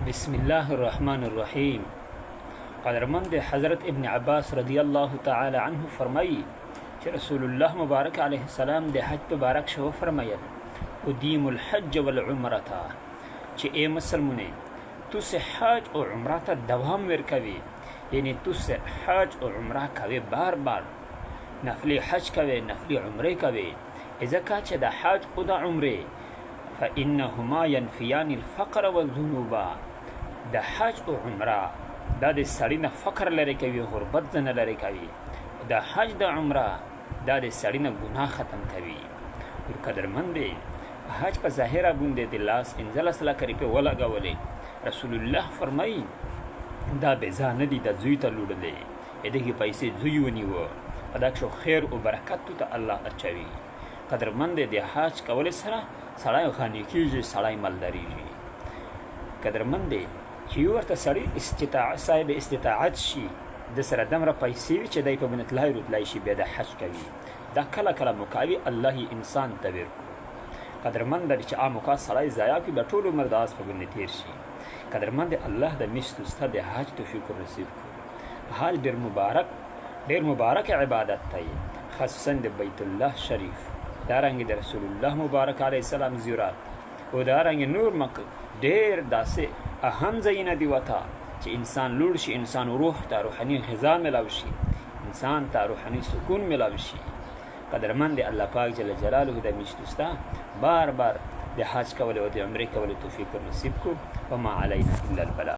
بسم الله الرحمن الرحیم. قدرمند حضرت ابن عباس رضی الله تعالی عنه فرمایی چې رسول الله مبارک علیه السلام د حج مبارک شو فرمایل ادیم الحج والعمره، چې ای مسلمونه تو سه حج او عمره ته دوام ورکوي، یعنی تو سه حج او عمره کوي، بار بار نفلی حج کوي، نفلی عمره کوي، ځکه چې د حج او د عمره فإنهما ينفيان الفقر والذنوب. د حج او عمره دا د سړي نه فقر لرې کوي، غربت نه لرې کوي. د حج د عمره دا د سړي نه ګناه ختم کوي. قدرمندې حج په ظاهره باندې د لاس 15 لکه روپۍ ولګولې، رسول الله فرمایي دا بېځا نه دي، د زوی ته لوړلی، دغې پیسې زوی ونیوه، په دا کښې خیر او برکت ته الله اچوي. قدرمندې د حج کولو سره سړی غني کېږي، سړی مالدارېږي. قدرمندې چې یو ورته سړی صاحب استطاعت شي، د سره دومره پیسې وي چې دی په بنتلای روتلای شي، بیا د حج کوي. دا کله کله مکاوي الله یې انسان ته ورکړو. قدرمنده چې عام اوقات سړی ضایع کړي، بیا ټول عمر د آس په باندې تېر شي. قدرمندې الله د میاشتو ستا د حج توفیق نصیب کړو. حج ډېر مبارک عبادت دی، خصوصا د بیت الله شریف، دارنګې د رسول الله مبارک علیه السلام زیارت، او دارنګې نور ډېر داسې اهم ځایونه دي وته چې انسان لوړ شي، انسان روح ته روحاني غذا میلاو شي، انسان ته روحاني سکون میلاو شي. قدرمند الله پاک جل جلاله د میاشتو ستا بار بار د حج کولو او د عمرې کولو توفیق نصیب کړو. وما علینا الا البلاغ.